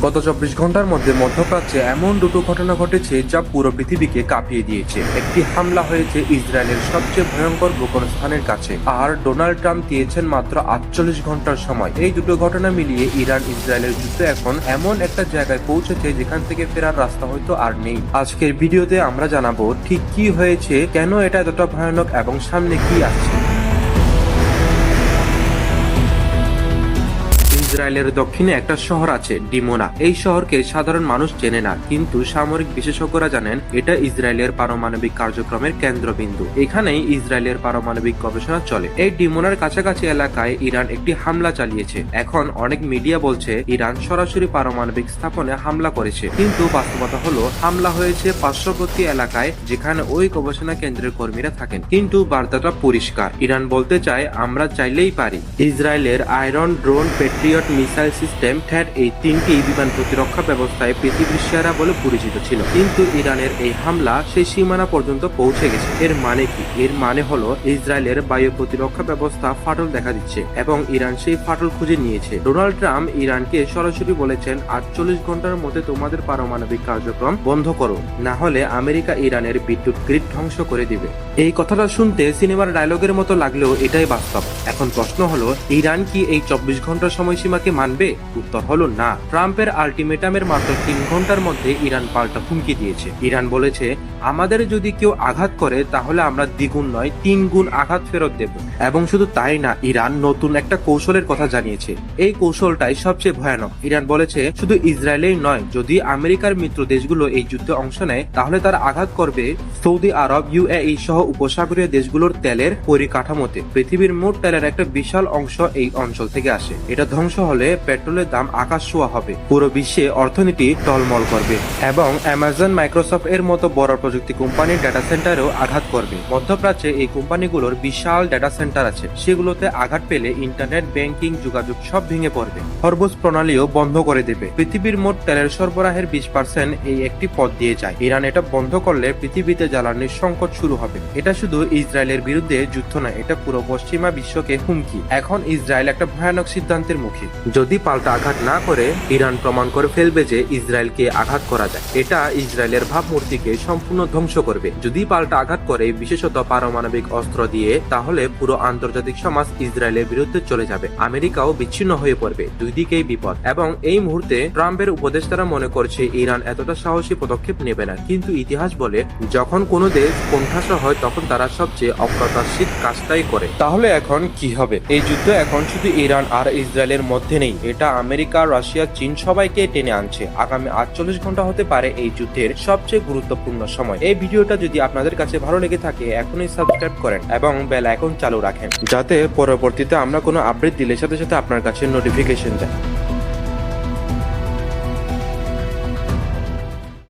গত 24 ঘন্টার মধ্যে মধ্যপ্রাচ্যে এমন দুটো ঘটনা ঘটেছে যা পুরো পৃথিবীকে কাঁপিয়ে দিয়েছে। একটি হামলা হয়েছে ইসরায়েলের সবচেয়ে ভয়ঙ্কর গোপন স্থানের কাছে, আর ডোনাল্ড ট্রাম্প দিয়েছেন মাত্র 48 ঘন্টার সময়। এই দুটো ঘটনা মিলিয়ে ইরান ইসরায়েলের যুদ্ধ এখন এমন একটা জায়গায় পৌঁছেছে যেখান থেকে ফেরার রাস্তা হয়তো আর নেই। আজকের ভিডিওতে আমরা জানাবো ঠিক কি হয়েছে, কেন এটা এতটা ভয়ানক এবং সামনে কি আসছে। ইসরায়েলের দক্ষিণে একটা শহর আছে ডিমোনা। এই শহরকে সাধারণ মানুষ চেনে না, কিন্তু সামরিক বিশেষজ্ঞরা জানেন এটা ইসরায়েলের পারমাণবিক কার্যক্রমের কেন্দ্রবিন্দু। এখানেই ইসরায়েলের পারমাণবিক গবেষণা চলে। এই ডিমোনার কাছাকাছি এলাকায় ইরান একটি হামলা চালিয়েছে। এখন অনেক মিডিয়া বলছে ইরান সরাসরি পারমাণবিক স্থাপনে হামলা করেছে, কিন্তু বাস্তবতা হলো হামলা হয়েছে পার্শ্ববর্তী এলাকায় যেখানে ওই গবেষণা কেন্দ্রের কর্মীরা থাকেন। কিন্তু বার্তাটা পরিষ্কার, ইরান বলতে চায় আমরা চাইলেই পারি। ইসরায়েলের Iron drone, Patriot missile system, থ্যাড এই তিনটি বিমান প্রতিরক্ষা ব্যবস্থায় পৃথিবীর সেরা বলে পরিচিত ছিল, কিন্তু ইরানের এই হামলা সেই সীমানা পর্যন্ত পৌঁছে গেছে। এর মানে কি? এর মানে হলো ইসরায়েলের বায়ু প্রতিরক্ষা ব্যবস্থা ফাটল দেখা দিচ্ছে এবং ইরান সেই ফাটল খুঁজে নিয়েছে। ডোনাল্ড ট্রাম্প ইরানকে সরাসরি বলেছেন 48 ঘন্টার মধ্যে তোমাদের পারমাণবিক কার্যক্রম বন্ধ করো, না হলে আমেরিকা ইরানের বিদ্যুৎ গ্রিড ধ্বংস করে দিবে। এই কথাটা শুনতে সিনেমার ডায়লগের মতো লাগলেও এটাই বাস্তব। এখন প্রশ্ন হলো ইরান কি এই 24 ঘন্টার সময়সীমাকে মানবে? উত্তর হলো না। ট্রাম্পের আলটিমেটামের মাত্র 3 ঘন্টার মধ্যে ইরান পাল্টা হুমকি দিয়েছে। ইরান বলেছে আমাদের যদি কেউ আঘাত করে তাহলে আমরা দ্বিগুণ নয় 3 গুণ আঘাত ফেরত দেব। এবং শুধু তাই না, ইরান নতুন একটা কৌশলের কথা জানিয়েছে। এই কৌশলটাই সবচেয়ে ভয়ানক। ইরান বলেছে শুধু ইসরায়েলেই নয়, যদি আমেরিকার মিত্র দেশগুলো এই যুদ্ধে অংশ নেয় তাহলে তারা আঘাত করবে সৌদি আরব, ইউএই সহ উপসাগরীয় দেশগুলোর তেলের পরিকাঠামোতে। পৃথিবীর মোট তেলের একটা বিশাল অংশ এই অঞ্চল থেকে আসে। এটা ধ্বংস হলে পেট্রোলের দাম আকাশ ছোঁয়া হবে, পুরো বিশ্বে অর্থনীতি টলমল করবে এবং অ্যামাজন, মাইক্রোসফট এর মতো বড় প্রযুক্তি কোম্পানির ডেটা সেন্টারেও আঘাত করবে। মধ্যপ্রাচ্যে এই কোম্পানিগুলোর বিশাল ডেটা সেন্টার আছে, সেগুলোতে আঘাত পেলে ইন্টারনেট, ব্যাংকিং, যোগাযোগ সব ভেঙে পড়বে। হরমুজ প্রণালীও বন্ধ করে দেবে। পৃথিবীর মোট তেলের সরবরাহের 20% এই একটি পথ দিয়ে যায়। ইরান এটা বন্ধ করলে পৃথিবীতে জ্বালানির সংকট শুরু হবে। এটা শুধু ইসরায়েলের বিরুদ্ধে যুদ্ধ নয়, এটা পুরো পশ্চিমা বিশ্বকে হুমকি। এখন ইসরায়েল একটা ভয়ানক সিদ্ধান্তের মুখে। যদি পাল্টা আঘাত না করে ইরান প্রমাণ করে ফেলবে যে ইসরায়েলকে আঘাত করা যায়। এটা ইসরায়েলের ভাবমূর্তিকে সম্পূর্ণ ধ্বংস করবে। যদি পাল্টা আঘাত করে, বিশেষত পারমাণবিক অস্ত্র দিয়ে, তাহলে পুরো আন্তর্জাতিক সমাজ ইসরায়েলের বিরুদ্ধে চলে যাবে। আমেরিকাও বিচ্ছিন্ন হয়ে পড়বে। দুই দিকেই বিপদ। এবং এই মুহূর্তে ট্রাম্পের উপদেষ্টারা মনে করছে ইরান এতটা সাহসী পদক্ষেপ নেবে না, কিন্তু ইতিহাস বলে যখন কোনো দেশ কোণঠাসা হয় তখন তারা সবচেয়ে অপ্রত্যাশিত কাজটাই করে। তাহলে এখন কি হবে? এই যুদ্ধ এখন শুধু ইরান আর ইসরায়েলের মধ্যে নেই, এটা আমেরিকা, রাশিয়া, চীন সবাইকে টেনে আনছে। আগামী 48 ঘন্টা হতে পারে এই যুদ্ধের সবচেয়ে গুরুত্বপূর্ণ সময়। এই ভিডিওটা যদি আপনাদের কাছে ভালো লেগে থাকে এখনই সাবস্ক্রাইব করেন এবং বেল আইকন চালু রাখেন, যাতে পরবর্তীতে আমরা কোনো আপডেট দিলে সাথে সাথে আপনার কাছে নোটিফিকেশন যায়।